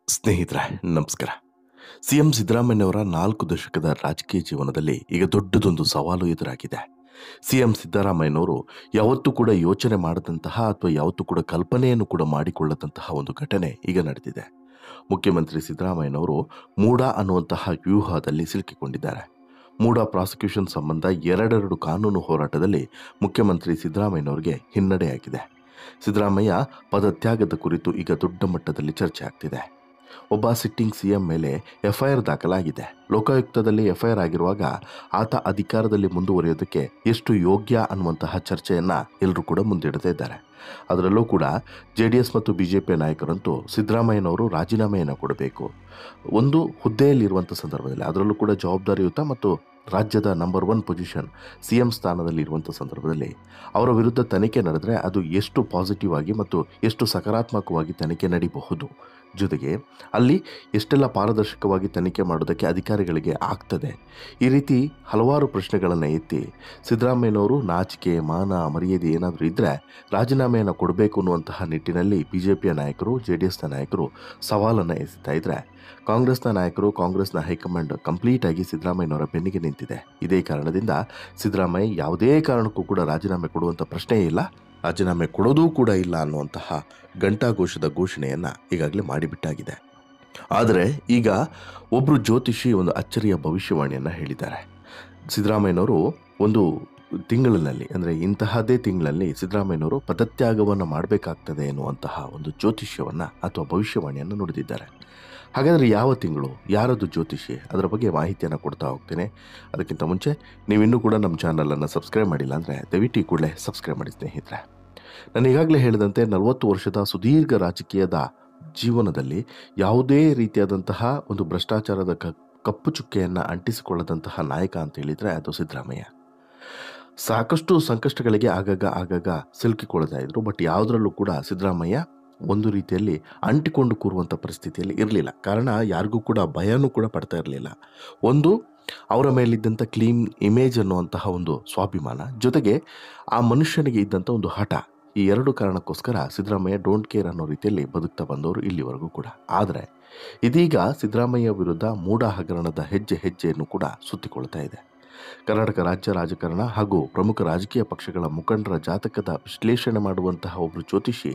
ಸ್ನೇಹಿತರೆ, ನಮಸ್ಕಾರ. ಸಿಎಂ ಸಿದ್ದರಾಮಯ್ಯನವರ 4 ದಶಕದ ರಾಜಕೀಯ ಜೀವನದಲ್ಲಿ ಈಗ ದೊಡ್ಡದೊಂದು ಸವಾಲು ಎದುರಾಗಿದೆ. ಸಿಎಂ ಸಿದ್ದರಾಮಯ್ಯನವರು ಯಾವತ್ತೂ ಕೂಡ ಯೋಚನೆ ಮಾಡದಂತಹ ಅಥವಾ ಯಾವತ್ತೂ ಕೂಡ ಕಲ್ಪನೆಯನ್ನು ಕೂಡ ಮಾಡಿಕೊಳ್ಳದಂತಹ ಒಂದು ಘಟನೆ ಈಗ ನಡೆದಿದೆ. ಮುಖ್ಯಮಂತ್ರಿ ಸಿದ್ದರಾಮಯ್ಯನವರು ಮೂಡಾ ಅನ್ನುವಂತಹ ವ್ಯೂಹದಲ್ಲಿ ಸಿಲುಕಿಕೊಂಡಿದ್ದಾರೆ. ಮೂಡಾ ಪ್ರಾಸಿಕ್ಯೂಷನ್ ಸಂಬಂಧ ಎರಡೆರಡು ಕಾನೂನು ಹೋರಾಟದಲ್ಲಿ ಮುಖ್ಯಮಂತ್ರಿ ಸಿದ್ದರಾಮಯ್ಯನವರಿಗೆ ಹಿನ್ನಡೆಯಾಗಿದೆ. ಸಿದ್ದರಾಮಯ್ಯ ಪದತ್ಯಾಗದ ಕುರಿತು ಈಗ ದೊಡ್ಡ ಮಟ್ಟದಲ್ಲಿ ಚರ್ಚೆ ಆಗ್ತಿದೆ. ಒಬ್ಬ ಸಿಟ್ಟಿಂಗ್ ಸಿಎಂ ಮೇಲೆ ಎಫ್ಐಆರ್ ದಾಖಲಾಗಿದೆ. ಲೋಕಾಯುಕ್ತದಲ್ಲಿ ಎಫ್ಐಆರ್ ಆಗಿರುವಾಗ ಆತ ಅಧಿಕಾರದಲ್ಲಿ ಮುಂದುವರಿಯೋದಕ್ಕೆ ಎಷ್ಟು ಯೋಗ್ಯ ಅನ್ನುವಂತಹ ಚರ್ಚೆಯನ್ನ ಎಲ್ಲರೂ ಕೂಡ ಮುಂದಿಡ್ತಾ ಇದ್ದಾರೆ. ಅದರಲ್ಲೂ ಕೂಡ JDS ಮತ್ತು BJP ನಾಯಕರಂತೂ ಸಿದ್ದರಾಮಯ್ಯನವರು ರಾಜೀನಾಮೆಯನ್ನು ಕೊಡಬೇಕು, ಒಂದು ಹುದ್ದೆಯಲ್ಲಿರುವಂಥ ಸಂದರ್ಭದಲ್ಲಿ, ಅದರಲ್ಲೂ ಕೂಡ ಜವಾಬ್ದಾರಿಯುತ ಮತ್ತು ರಾಜ್ಯದ ನಂಬರ್ 1 ಪೊಸಿಷನ್ CM ಸ್ಥಾನದಲ್ಲಿ ಇರುವಂಥ ಸಂದರ್ಭದಲ್ಲಿ ಅವರ ವಿರುದ್ಧ ತನಿಖೆ ನಡೆದರೆ ಅದು ಎಷ್ಟು ಪಾಸಿಟಿವ್ ಆಗಿ ಮತ್ತು ಎಷ್ಟು ಸಕಾರಾತ್ಮಕವಾಗಿ ತನಿಖೆ ನಡೀಬಹುದು, ಜೊತೆಗೆ ಅಲ್ಲಿ ಎಷ್ಟೆಲ್ಲ ಪಾರದರ್ಶಕವಾಗಿ ತನಿಖೆ ಮಾಡೋದಕ್ಕೆ ಅಧಿಕಾರಿಗಳಿಗೆ ಆಗ್ತದೆ, ಈ ರೀತಿ ಹಲವಾರು ಪ್ರಶ್ನೆಗಳನ್ನು ಎತ್ತಿ ಸಿದ್ದರಾಮಯ್ಯನವರು ನಾಚಿಕೆ ಮಾನ ಮರ್ಯಾದೆ ಏನಾದರೂ ಇದ್ದರೆ ರಾಜೀನಾಮೆಯನ್ನು ಕೊಡಬೇಕು ಅನ್ನುವಂತಹ ನಿಟ್ಟಿನಲ್ಲಿ BJPಯ ನಾಯಕರು JDSನ ನಾಯಕರು ಸವಾಲನ್ನು ಎಸೆತಾ ಇದ್ದರೆ, ಕಾಂಗ್ರೆಸ್ನ ನಾಯಕರು ಕಾಂಗ್ರೆಸ್ನ ಹೈಕಮಾಂಡ್ ಕಂಪ್ಲೀಟ್ ಆಗಿ ಸಿದ್ದರಾಮಯ್ಯನವರ ಬೆನ್ನಿಗೆ ನಿಂತಿದೆ. ಇದೇ ಕಾರಣದಿಂದ ಸಿದ್ದರಾಮಯ್ಯ ಯಾವುದೇ ಕಾರಣಕ್ಕೂ ಕೂಡ ರಾಜೀನಾಮೆ ಕೊಡುವಂಥ ಪ್ರಶ್ನೆಯೇ ಇಲ್ಲ, ರಾಜೀನಾಮೆ ಕೊಡೋದೂ ಕೂಡ ಇಲ್ಲ ಅನ್ನುವಂತಹ ಘಂಟಾಘೋಷದ ಘೋಷಣೆಯನ್ನು ಈಗಾಗಲೇ ಮಾಡಿಬಿಟ್ಟಾಗಿದೆ. ಆದರೆ ಈಗ ಒಬ್ಬರು ಜ್ಯೋತಿಷಿ ಒಂದು ಅಚ್ಚರಿಯ ಭವಿಷ್ಯವಾಣಿಯನ್ನು ಹೇಳಿದ್ದಾರೆ. ಸಿದ್ದರಾಮಯ್ಯನವರು ಒಂದು ತಿಂಗಳಿನಲ್ಲಿ, ಅಂದರೆ ಇಂತಹದ್ದೇ ತಿಂಗಳಲ್ಲಿ ಸಿದ್ದರಾಮಯ್ಯನವರು ಪದತ್ಯಾಗವನ್ನು ಮಾಡಬೇಕಾಗ್ತದೆ ಎನ್ನುವಂತಹ ಒಂದು ಜ್ಯೋತಿಷ್ಯವನ್ನು ಅಥವಾ ಭವಿಷ್ಯವಾಣಿಯನ್ನು ನುಡಿದಿದ್ದಾರೆ. ಹಾಗಾದರೆ ಯಾವ ತಿಂಗಳು, ಯಾರದು ಜ್ಯೋತಿಷಿ, ಅದರ ಬಗ್ಗೆ ಮಾಹಿತಿಯನ್ನು ಕೊಡ್ತಾ ಹೋಗ್ತೇನೆ. ಅದಕ್ಕಿಂತ ಮುಂಚೆ ನೀವಿನ್ನೂ ಕೂಡ ನಮ್ಮ ಚಾನಲನ್ನು ಸಬ್ಸ್ಕ್ರೈಬ್ ಮಾಡಿಲ್ಲ ಅಂದರೆ ದಯವಿಟ್ಟು ಕೂಡಲೇ ಸಬ್ಸ್ಕ್ರೈಬ್ ಮಾಡಿ ಸ್ನೇಹಿತರೆ. ನಾನು ಈಗಾಗಲೇ ಹೇಳಿದಂತೆ 40 ವರ್ಷದ ಸುದೀರ್ಘ ರಾಜಕೀಯದ ಜೀವನದಲ್ಲಿ ಯಾವುದೇ ರೀತಿಯಾದಂತಹ ಒಂದು ಭ್ರಷ್ಟಾಚಾರದ ಕಪ್ಪು ಚುಕ್ಕೆಯನ್ನು ಅಂಟಿಸಿಕೊಳ್ಳದಂತಹ ನಾಯಕ ಅಂತ ಹೇಳಿದರೆ ಅದು ಸಿದ್ದರಾಮಯ್ಯ. ಸಾಕಷ್ಟು ಸಂಕಷ್ಟಗಳಿಗೆ ಆಗಾಗ ಸಿಲುಕಿಕೊಳ್ತಾ ಇದ್ರು, ಬಟ್ ಯಾವುದರಲ್ಲೂ ಕೂಡ ಸಿದ್ದರಾಮಯ್ಯ ಒಂದು ರೀತಿಯಲ್ಲಿ ಅಂಟಿಕೊಂಡು ಕೂರುವಂಥ ಪರಿಸ್ಥಿತಿಯಲ್ಲಿ ಇರಲಿಲ್ಲ. ಕಾರಣ ಯಾರಿಗೂ ಕೂಡ ಭಯನೂ ಕೂಡ ಪಡ್ತಾ ಇರಲಿಲ್ಲ. ಒಂದು ಅವರ ಮೇಲಿದ್ದಂಥ ಕ್ಲೀನ್ ಇಮೇಜ್ ಅನ್ನುವಂತಹ ಒಂದು ಸ್ವಾಭಿಮಾನ, ಜೊತೆಗೆ ಆ ಮನುಷ್ಯನಿಗೆ ಇದ್ದಂಥ ಒಂದು ಹಠ, ಈ ಎರಡು ಕಾರಣಕ್ಕೋಸ್ಕರ ಸಿದ್ದರಾಮಯ್ಯ ಡೋಂಟ್ ಕೇರ್ ಅನ್ನೋ ರೀತಿಯಲ್ಲಿ ಬದುಕ್ತಾ ಬಂದವರು ಇಲ್ಲಿವರೆಗೂ ಕೂಡ. ಆದರೆ ಇದೀಗ ಸಿದ್ದರಾಮಯ್ಯ ವಿರುದ್ಧ ಮೂಡಾ ಹಗರಣದ ಹೆಜ್ಜೆಯನ್ನು ಕೂಡ ಸುತ್ತಿಕೊಳ್ತಾ ಇದೆ. ಕರ್ನಾಟಕ ರಾಜ್ಯ ರಾಜಕಾರಣ ಹಾಗೂ ಪ್ರಮುಖ ರಾಜಕೀಯ ಪಕ್ಷಗಳ ಮುಖಂಡರ ಜಾತಕದ ವಿಶ್ಲೇಷಣೆ ಮಾಡುವಂತಹ ಒಬ್ಬರು ಜ್ಯೋತಿಷಿ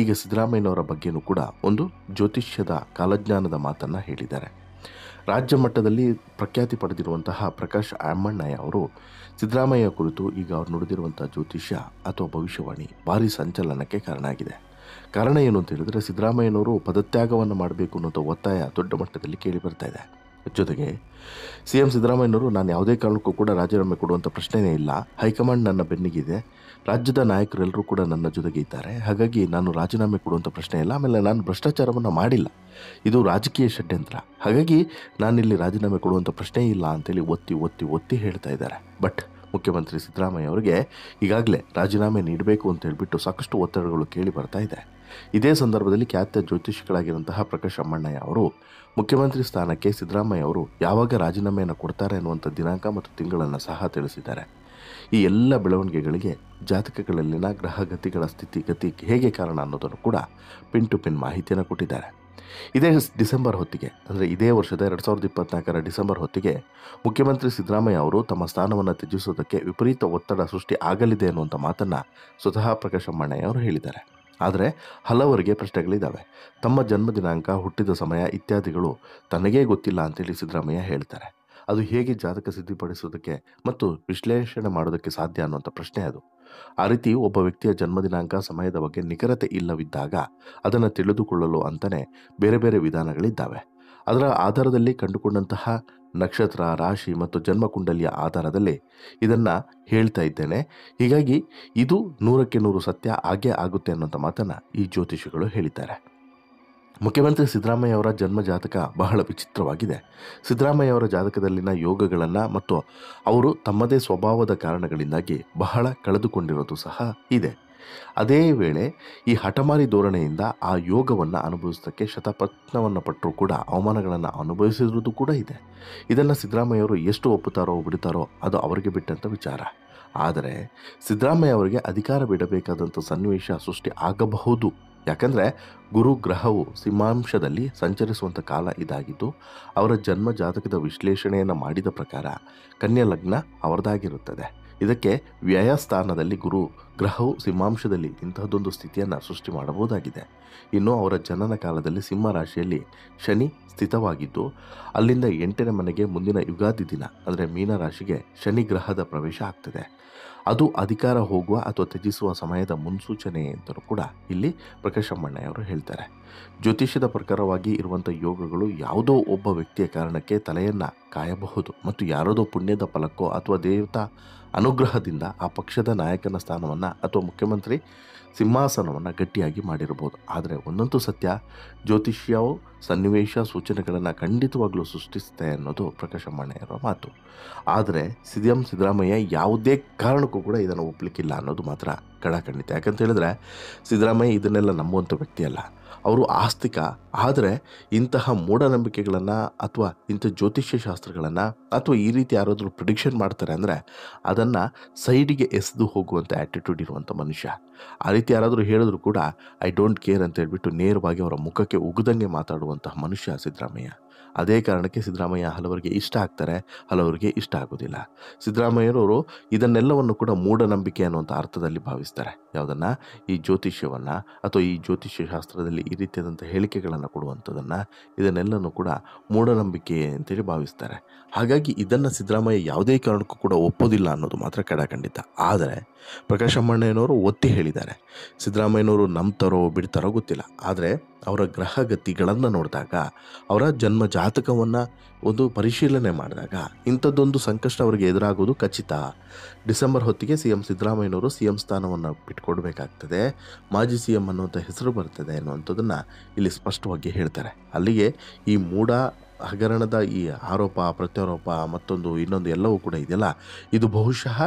ಈಗ ಸಿದ್ದರಾಮಯ್ಯನವರ ಬಗ್ಗೆನೂ ಕೂಡ ಒಂದು ಜ್ಯೋತಿಷ್ಯದ ಕಾಲಜ್ಞಾನದ ಮಾತನ್ನು ಹೇಳಿದ್ದಾರೆ. ರಾಜ್ಯ ಮಟ್ಟದಲ್ಲಿ ಪ್ರಖ್ಯಾತಿ ಪಡೆದಿರುವಂತಹ ಪ್ರಕಾಶ್ ಅಮ್ಮಣ್ಣಯ್ಯ ಅವರು ಸಿದ್ದರಾಮಯ್ಯ ಕುರಿತು ಈಗ ಅವರು ನುಡಿದಿರುವಂಥ ಜ್ಯೋತಿಷ್ಯ ಅಥವಾ ಭವಿಷ್ಯವಾಣಿ ಭಾರಿ ಸಂಚಲನಕ್ಕೆ ಕಾರಣ ಆಗಿದೆ. ಕಾರಣ ಏನು ಅಂತ ಹೇಳಿದ್ರೆ, ಸಿದ್ದರಾಮಯ್ಯನವರು ಪದತ್ಯಾಗವನ್ನು ಮಾಡಬೇಕು ಅನ್ನೋದು ಒತ್ತಾಯ ದೊಡ್ಡ ಮಟ್ಟದಲ್ಲಿ ಕೇಳಿ ಬರ್ತಾ ಇದೆ. ಜೊತೆಗೆ CM ಸಿದ್ದರಾಮಯ್ಯನವರು ನಾನು ಯಾವುದೇ ಕಾರಣಕ್ಕೂ ಕೂಡ ರಾಜೀನಾಮೆ ಕೊಡುವಂಥ ಪ್ರಶ್ನೆಯೇ ಇಲ್ಲ, ಹೈಕಮಾಂಡ್ ನನ್ನ ಬೆನ್ನಿಗಿದೆ, ರಾಜ್ಯದ ನಾಯಕರೆಲ್ಲರೂ ಕೂಡ ನನ್ನ ಜೊತೆಗೆ ಇದ್ದಾರೆ, ಹಾಗಾಗಿ ನಾನು ರಾಜೀನಾಮೆ ಕೊಡುವಂಥ ಪ್ರಶ್ನೆ ಇಲ್ಲ, ಆಮೇಲೆ ನಾನು ಭ್ರಷ್ಟಾಚಾರವನ್ನು ಮಾಡಿಲ್ಲ, ಇದು ರಾಜಕೀಯ ಷಡ್ಯಂತ್ರ, ಹಾಗಾಗಿ ನಾನಿಲ್ಲಿ ರಾಜೀನಾಮೆ ಕೊಡುವಂಥ ಪ್ರಶ್ನೆ ಇಲ್ಲ ಅಂತೇಳಿ ಒತ್ತಿ ಹೇಳ್ತಾ ಇದ್ದಾರೆ. ಬಟ್ ಮುಖ್ಯಮಂತ್ರಿ ಸಿದ್ದರಾಮಯ್ಯ ಅವರಿಗೆ ಈಗಾಗಲೇ ರಾಜೀನಾಮೆ ನೀಡಬೇಕು ಅಂತ ಹೇಳ್ಬಿಟ್ಟು ಸಾಕಷ್ಟು ಒತ್ತಡಗಳು ಕೇಳಿ ಬರ್ತಾ ಇದೆ. ಇದೇ ಸಂದರ್ಭದಲ್ಲಿ ಖ್ಯಾತ ಜ್ಯೋತಿಷಿಗಳಾಗಿರುವಂತಹ ಪ್ರಕಾಶ್ ಅಮ್ಮಣ್ಣಯ್ಯ ಅವರು ಮುಖ್ಯಮಂತ್ರಿ ಸ್ಥಾನಕ್ಕೆ ಸಿದ್ದರಾಮಯ್ಯ ಅವರು ಯಾವಾಗ ರಾಜೀನಾಮೆಯನ್ನು ಕೊಡ್ತಾರೆ ಅನ್ನುವಂಥ ದಿನಾಂಕ ಮತ್ತು ತಿಂಗಳನ್ನು ಸಹ ತಿಳಿಸಿದ್ದಾರೆ. ಈ ಎಲ್ಲ ಬೆಳವಣಿಗೆಗಳಿಗೆ ಜಾತಕಗಳಲ್ಲಿನ ಗ್ರಹಗತಿಗಳ ಸ್ಥಿತಿಗತಿ ಹೇಗೆ ಕಾರಣ ಅನ್ನೋದನ್ನು ಕೂಡ ಪಿನ್ ಟು ಪಿನ್ ಮಾಹಿತಿಯನ್ನು ಕೊಟ್ಟಿದ್ದಾರೆ. ಇದೇ ಡಿಸೆಂಬರ್ ಹೊತ್ತಿಗೆ, ಅಂದರೆ ಇದೇ ವರ್ಷದ 2024 ಡಿಸೆಂಬರ್ ಹೊತ್ತಿಗೆ ಮುಖ್ಯಮಂತ್ರಿ ಸಿದ್ದರಾಮಯ್ಯ ಅವರು ತಮ್ಮ ಸ್ಥಾನವನ್ನು ತ್ಯಜಿಸೋದಕ್ಕೆ ವಿಪರೀತ ಒತ್ತಡ ಸೃಷ್ಟಿ ಆಗಲಿದೆ ಅನ್ನುವಂಥ ಮಾತನ್ನು ಸ್ವತಃ ಪ್ರಕಾಶ್ ಅಮ್ಮಣ್ಣಯ್ಯ ಅವರು ಹೇಳಿದ್ದಾರೆ. ಆದರೆ ಹಲವರಿಗೆ ಪ್ರಶ್ನೆಗಳಿದ್ದಾವೆ. ತಮ್ಮ ಜನ್ಮ ದಿನಾಂಕ, ಹುಟ್ಟಿದ ಸಮಯ ಇತ್ಯಾದಿಗಳು ತನಗೇ ಗೊತ್ತಿಲ್ಲ ಅಂತೇಳಿ ಸಿದ್ದರಾಮಯ್ಯ ಹೇಳ್ತಾರೆ. ಅದು ಹೇಗೆ ಜಾತಕ ಸಿದ್ಧಪಡಿಸೋದಕ್ಕೆ ಮತ್ತು ವಿಶ್ಲೇಷಣೆ ಮಾಡೋದಕ್ಕೆ ಸಾಧ್ಯ ಅನ್ನುವಂಥ ಪ್ರಶ್ನೆ ಅದು. ಆ ರೀತಿ ಒಬ್ಬ ವ್ಯಕ್ತಿಯ ಜನ್ಮ ದಿನಾಂಕ, ಸಮಯದ ಬಗ್ಗೆ ನಿಖರತೆ ಇಲ್ಲವಿದ್ದಾಗ ಅದನ್ನು ತಿಳಿದುಕೊಳ್ಳಲು ಅಂತಲೇ ಬೇರೆ ಬೇರೆ ವಿಧಾನಗಳಿದ್ದಾವೆ. ಅದರ ಆಧಾರದಲ್ಲಿ ಕಂಡುಕೊಂಡಂತಹ ನಕ್ಷತ್ರ, ರಾಶಿ ಮತ್ತು ಜನ್ಮಕುಂಡಲಿಯ ಆಧಾರದಲ್ಲಿ ಇದನ್ನು ಹೇಳ್ತಾ ಇದ್ದೇನೆ. ಹೀಗಾಗಿ ಇದು 100ಕ್ಕೆ 100 ಸತ್ಯ ಆಗೇ ಆಗುತ್ತೆ ಅನ್ನೋಂಥ ಮಾತನ್ನು ಈ ಜ್ಯೋತಿಷಿಗಳು ಹೇಳಿದ್ದಾರೆ. ಮುಖ್ಯಮಂತ್ರಿ ಸಿದ್ದರಾಮಯ್ಯ ಅವರ ಜನ್ಮ ಜಾತಕ ಬಹಳ ವಿಚಿತ್ರವಾಗಿದೆ. ಸಿದ್ದರಾಮಯ್ಯ ಅವರ ಜಾತಕದಲ್ಲಿನ ಯೋಗಗಳನ್ನು ಮತ್ತು ಅವರು ತಮ್ಮದೇ ಸ್ವಭಾವದ ಕಾರಣಗಳಿಂದಾಗಿ ಬಹಳ ಕಳೆದುಕೊಂಡಿರೋದು ಸಹ ಇದೆ. ಅದೇ ವೇಳೆ ಈ ಹಠಮಾರಿ ಧೋರಣೆಯಿಂದ ಆ ಯೋಗವನ್ನು ಅನುಭವಿಸೋದಕ್ಕೆ ಶತಪ್ರಯತ್ನವನ್ನು ಪಟ್ಟರೂ ಕೂಡ ಅವಮಾನಗಳನ್ನು ಅನುಭವಿಸಿರುವುದು ಕೂಡ ಇದೆ. ಇದನ್ನು ಸಿದ್ದರಾಮಯ್ಯವರು ಎಷ್ಟು ಒಪ್ಪುತ್ತಾರೋ ಬಿಡುತ್ತಾರೋ ಅದು ಅವರಿಗೆ ಬಿಟ್ಟಂಥ ವಿಚಾರ. ಆದರೆ ಸಿದ್ದರಾಮಯ್ಯ ಅವರಿಗೆ ಅಧಿಕಾರ ಬಿಡಬೇಕಾದಂಥ ಸನ್ನಿವೇಶ ಸೃಷ್ಟಿ ಆಗಬಹುದು ಯಾಕಂದರೆ ಗುರು ಗ್ರಹವು ಸಿಂಹಾಂಶದಲ್ಲಿ ಸಂಚರಿಸುವಂಥ ಕಾಲ ಇದಾಗಿದ್ದು ಅವರ ಜನ್ಮ ಜಾತಕದ ವಿಶ್ಲೇಷಣೆಯನ್ನು ಮಾಡಿದ ಪ್ರಕಾರ ಕನ್ಯಾ ಲಗ್ನ ಅವರದಾಗಿರುತ್ತದೆ. ಇದಕ್ಕೆ ವ್ಯಯ ಸ್ಥಾನದಲ್ಲಿ ಗುರು ಗ್ರಹವು ಸಿಂಹಾಂಶದಲ್ಲಿ ಇಂತಹದ್ದೊಂದು ಸ್ಥಿತಿಯನ್ನು ಸೃಷ್ಟಿ ಮಾಡಬಹುದಾಗಿದೆ. ಇನ್ನು ಅವರ ಜನನ ಕಾಲದಲ್ಲಿ ಸಿಂಹ ರಾಶಿಯಲ್ಲಿ ಶನಿ ಸ್ಥಿತವಾಗಿದ್ದು ಅಲ್ಲಿಂದ 8ನೇ ಮನೆಗೆ ಮುಂದಿನ ಯುಗಾದಿ ದಿನ ಅಂದರೆ ಮೀನ ರಾಶಿಗೆ ಶನಿ ಗ್ರಹದ ಪ್ರವೇಶ ಆಗ್ತದೆ. ಅದು ಅಧಿಕಾರ ಹೋಗುವ ಅಥವಾ ತ್ಯಜಿಸುವ ಸಮಯದ ಮುನ್ಸೂಚನೆ ಅಂತಲೂ ಕೂಡ ಇಲ್ಲಿ ಪ್ರಕಾಶ್ ಅಮ್ಮಣ್ಣಯವರು ಹೇಳ್ತಾರೆ. ಜ್ಯೋತಿಷ್ಯದ ಪ್ರಕಾರವಾಗಿ ಇರುವಂಥ ಯೋಗಗಳು ಯಾವುದೋ ಒಬ್ಬ ವ್ಯಕ್ತಿಯ ಕಾರಣಕ್ಕೆ ತಲೆಯನ್ನು ಕಾಯಬಹುದು ಮತ್ತು ಯಾರದೋ ಪುಣ್ಯದ ಫಲಕ್ಕೋ ಅಥವಾ ದೇವತಾ ಅನುಗ್ರಹದಿಂದ ಆ ಪಕ್ಷದ ನಾಯಕನ ಸ್ಥಾನವನ್ನು ಅಥವಾ ಮುಖ್ಯಮಂತ್ರಿ ಸಿಂಹಾಸನವನ್ನು ಗಟ್ಟಿಯಾಗಿ ಮಾಡಿರ್ಬೋದು. ಆದರೆ ಒಂದಂತೂ ಸತ್ಯ, ಜ್ಯೋತಿಷ್ಯವು ಸನ್ನಿವೇಶ ಸೂಚನೆಗಳನ್ನು ಖಂಡಿತವಾಗ್ಲೂ ಸೃಷ್ಟಿಸುತ್ತೆ ಅನ್ನೋದು ಪ್ರಕಾಶ್ ಅಮ್ಮಣ್ಣಯವರ ಮಾತು. ಆದರೆ ಸಿಎಂ ಸಿದ್ದರಾಮಯ್ಯ ಯಾವುದೇ ಕಾರಣಕ್ಕೂ ಕೂಡ ಇದನ್ನು ಒಪ್ಪಲಿಕ್ಕಿಲ್ಲ ಅನ್ನೋದು ಮಾತ್ರ ಖಡಾಖಂಡಿತ. ಯಾಕಂತ ಹೇಳಿದ್ರೆ ಸಿದ್ದರಾಮಯ್ಯ ಇದನ್ನೆಲ್ಲ ನಂಬುವಂಥ ವ್ಯಕ್ತಿ ಅಲ್ಲ, ಅವರು ಆಸ್ತಿಕ. ಆದರೆ ಇಂತಹ ಮೂಢನಂಬಿಕೆಗಳನ್ನು ಅಥವಾ ಇಂಥ ಜ್ಯೋತಿಷ್ಯ ಶಾಸ್ತ್ರಗಳನ್ನು ಅಥವಾ ಈ ರೀತಿ ಯಾರಾದರೂ ಪ್ರಿಡಿಕ್ಷನ್ ಮಾಡ್ತಾರೆ ಅಂದರೆ ಅದನ್ನು ಸೈಡಿಗೆ ಎಸೆದು ಹೋಗುವಂಥ ಆ್ಯಟಿಟ್ಯೂಡ್ ಇರುವಂಥ ಮನುಷ್ಯ. ಆ ರೀತಿ ಯಾರಾದರೂ ಹೇಳಿದ್ರು ಕೂಡ ಐ ಡೋಂಟ್ ಕೇರ್ ಅಂತ ಹೇಳ್ಬಿಟ್ಟು ನೇರವಾಗಿ ಅವರ ಮುಖಕ್ಕೆ ಉಗಿದಂಗೆ ಮಾತಾಡುವಂತಹ ಮನುಷ್ಯ ಸಿದ್ದರಾಮಯ್ಯ. ಅದೇ ಕಾರಣಕ್ಕೆ ಸಿದ್ದರಾಮಯ್ಯ ಹಲವರಿಗೆ ಇಷ್ಟ ಆಗ್ತಾರೆ, ಹಲವರಿಗೆ ಇಷ್ಟ ಆಗೋದಿಲ್ಲ. ಸಿದ್ದರಾಮಯ್ಯರವರು ಇದನ್ನೆಲ್ಲವನ್ನು ಕೂಡ ಮೂಢನಂಬಿಕೆ ಅನ್ನುವಂಥ ಅರ್ಥದಲ್ಲಿ ಭಾವಿಸ್ತಾರೆ. ಯಾವುದನ್ನು, ಈ ಜ್ಯೋತಿಷ್ಯವನ್ನು ಅಥವಾ ಈ ಜ್ಯೋತಿಷ್ಯ ಶಾಸ್ತ್ರದಲ್ಲಿ ಈ ರೀತಿಯಾದಂಥ ಹೇಳಿಕೆಗಳನ್ನು ಕೊಡುವಂಥದ್ದನ್ನು, ಇದನ್ನೆಲ್ಲನೂ ಕೂಡ ಮೂಢನಂಬಿಕೆ ಅಂತೇಳಿ ಭಾವಿಸ್ತಾರೆ. ಹಾಗಾಗಿ ಇದನ್ನು ಸಿದ್ದರಾಮಯ್ಯ ಯಾವುದೇ ಕಾರಣಕ್ಕೂ ಕೂಡ ಒಪ್ಪೋದಿಲ್ಲ ಅನ್ನೋದು ಮಾತ್ರ ಖಡಾಖಂಡಿತ. ಆದರೆ ಪ್ರಕಾಶ್ ಅಮ್ಮಣ್ಣಯ್ಯನವರು ಒತ್ತಿ ಹೇಳಿದ್ದಾರೆ, ಸಿದ್ದರಾಮಯ್ಯನವರು ನಂಬ್ತಾರೋ ಬಿಡ್ತಾರೋ ಗೊತ್ತಿಲ್ಲ, ಆದರೆ ಅವರ ಗ್ರಹಗತಿಗಳನ್ನು ನೋಡಿದಾಗ, ಅವರ ಜನ್ಮ ಜಾತಕವನ್ನು ಒಂದು ಪರಿಶೀಲನೆ ಮಾಡಿದಾಗ ಇಂಥದ್ದೊಂದು ಸಂಕಷ್ಟ ಅವರಿಗೆ ಎದುರಾಗೋದು ಖಚಿತ. ಡಿಸೆಂಬರ್ ಹೊತ್ತಿಗೆ ಸಿಎಂ ಸಿದ್ದರಾಮಯ್ಯನವರು ಸಿಎಂ ಸ್ಥಾನವನ್ನು ಬಿಟ್ಕೊಡ್ಬೇಕಾಗ್ತದೆ, ಮಾಜಿ ಸಿಎಂ ಅನ್ನುವಂಥ ಹೆಸರು ಬರ್ತದೆ ಅನ್ನುವಂಥದ್ದನ್ನು ಇಲ್ಲಿ ಸ್ಪಷ್ಟವಾಗಿ ಹೇಳ್ತಾರೆ. ಅಲ್ಲಿಗೆ ಈ ಮೂಢ ಹಗರಣದ ಈ ಆರೋಪ ಪ್ರತ್ಯಾರೋಪ ಮತ್ತೊಂದು ಇನ್ನೊಂದು ಎಲ್ಲವೂ ಕೂಡ ಇದೆಯಲ್ಲ, ಇದು ಬಹುಶಃ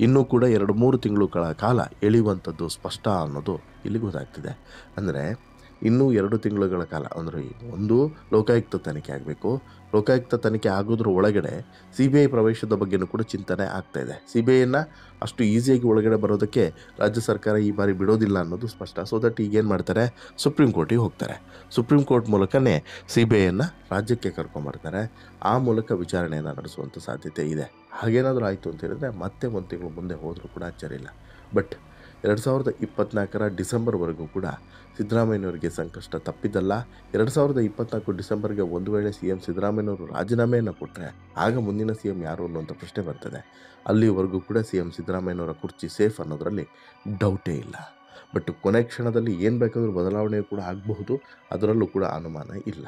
ಇನ್ನೂ ಕೂಡ 2-3 ತಿಂಗಳುಗಳ ಕಾಲ ಎಳೆಯುವಂಥದ್ದು ಸ್ಪಷ್ಟ ಅನ್ನೋದು ಇಲ್ಲಿ ಗೊತ್ತಾಗ್ತಿದೆ. ಅಂದರೆ ಇನ್ನೂ 2 ತಿಂಗಳುಗಳ ಕಾಲ, ಅಂದರೆ ಒಂದು ಲೋಕಾಯುಕ್ತ ತನಿಖೆ ಆಗಬೇಕು. ಲೋಕಾಯುಕ್ತ ತನಿಖೆ ಆಗೋದ್ರ ಒಳಗಡೆ CBI ಪ್ರವೇಶದ ಬಗ್ಗೆಯೂ ಕೂಡ ಚಿಂತನೆ ಆಗ್ತಾಯಿದೆ. CBIಯನ್ನು ಅಷ್ಟು ಈಸಿಯಾಗಿ ಒಳಗಡೆ ಬರೋದಕ್ಕೆ ರಾಜ್ಯ ಸರ್ಕಾರ ಈ ಬಾರಿ ಬಿಡೋದಿಲ್ಲ ಅನ್ನೋದು ಸ್ಪಷ್ಟ. ಸೊ ದಟ್ ಈಗೇನು ಮಾಡ್ತಾರೆ, ಸುಪ್ರೀಂ ಕೋರ್ಟಿಗೆ ಹೋಗ್ತಾರೆ. ಸುಪ್ರೀಂ ಕೋರ್ಟ್ ಮೂಲಕನೇ CBIಯನ್ನು ರಾಜ್ಯಕ್ಕೆ ಕರ್ಕೊಂಬರ್ತಾರೆ. ಆ ಮೂಲಕ ವಿಚಾರಣೆಯನ್ನು ನಡೆಸುವಂಥ ಸಾಧ್ಯತೆ ಇದೆ. ಹಾಗೇನಾದರೂ ಆಯಿತು ಅಂತ ಹೇಳಿದ್ರೆ ಮತ್ತೆ 1 ತಿಂಗಳು ಮುಂದೆ ಹೋದರೂ ಕೂಡ ಅಚ್ಚರಿ ಇಲ್ಲ. ಬಟ್ 2024 ಡಿಸೆಂಬರ್ವರೆಗೂ ಕೂಡ ಸಿದ್ದರಾಮಯ್ಯನವರಿಗೆ ಸಂಕಷ್ಟ ತಪ್ಪಿದ್ದಲ್ಲ. 2024 ಡಿಸೆಂಬರ್ಗೆ ಒಂದು ವೇಳೆ ಸಿಎಂ ಸಿದ್ದರಾಮಯ್ಯನವರು ರಾಜೀನಾಮೆಯನ್ನು ಕೊಟ್ಟರೆ ಆಗ ಮುಂದಿನ ಸಿಎಂ ಯಾರು ಅನ್ನುವಂಥ ಪ್ರಶ್ನೆ ಬರ್ತದೆ. ಅಲ್ಲಿವರೆಗೂ ಕೂಡ ಸಿಎಂ ಸಿದ್ದರಾಮಯ್ಯನವರ ಕುರ್ಚಿ ಸೇಫ್ ಅನ್ನೋದರಲ್ಲಿ ಡೌಟೇ ಇಲ್ಲ. ಬಟ್ ಕೊನೆ ಕ್ಷಣದಲ್ಲಿ ಏನು ಬೇಕಾದರೂ ಬದಲಾವಣೆ ಕೂಡ ಆಗಬಹುದು, ಅದರಲ್ಲೂ ಕೂಡ ಅನುಮಾನ ಇಲ್ಲ.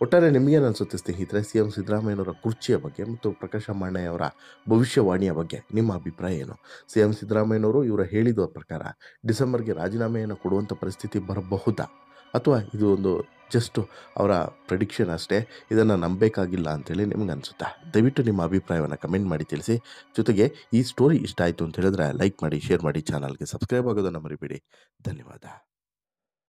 ಒಟ್ಟಾರೆ ನಿಮಗೇನು ಅನಿಸುತ್ತೆ ಸ್ನೇಹಿತರೆ, ಸಿಎಂ ಸಿದ್ದರಾಮಯ್ಯನವರ ಕುರ್ಚಿಯ ಬಗ್ಗೆ ಮತ್ತು ಪ್ರಕಾಶ್ ಅಮ್ಮಣ್ಣಯವರ ಭವಿಷ್ಯವಾಣಿಯ ಬಗ್ಗೆ ನಿಮ್ಮ ಅಭಿಪ್ರಾಯ ಏನು? ಸಿಎಂ ಸಿದ್ದರಾಮಯ್ಯನವರು ಇವರ ಹೇಳಿದ ಪ್ರಕಾರ ಡಿಸೆಂಬರ್ಗೆ ರಾಜೀನಾಮೆಯನ್ನು ಕೊಡುವಂಥ ಪರಿಸ್ಥಿತಿ ಬರಬಹುದಾ, ಅಥವಾ ಇದು ಒಂದು ಜಸ್ಟ್ ಅವರ ಪ್ರೆಡಿಕ್ಷನ್ ಅಷ್ಟೇ, ಇದನ್ನು ನಂಬಬೇಕಾಗಿಲ್ಲ ಅಂತೇಳಿ ನಿಮ್ಗೆ ಅನಿಸುತ್ತಾ? ದಯವಿಟ್ಟು ನಿಮ್ಮ ಅಭಿಪ್ರಾಯವನ್ನು ಕಮೆಂಟ್ ಮಾಡಿ ತಿಳಿಸಿ. ಜೊತೆಗೆ ಈ ಸ್ಟೋರಿ ಇಷ್ಟ ಆಯಿತು ಅಂತ ಹೇಳಿದ್ರೆ ಲೈಕ್ ಮಾಡಿ, ಶೇರ್ ಮಾಡಿ, ಚಾನಲ್ಗೆ ಸಬ್ಸ್ಕ್ರೈಬ್ ಆಗೋದನ್ನು ಮರಿಬೇಡಿ. ಧನ್ಯವಾದ.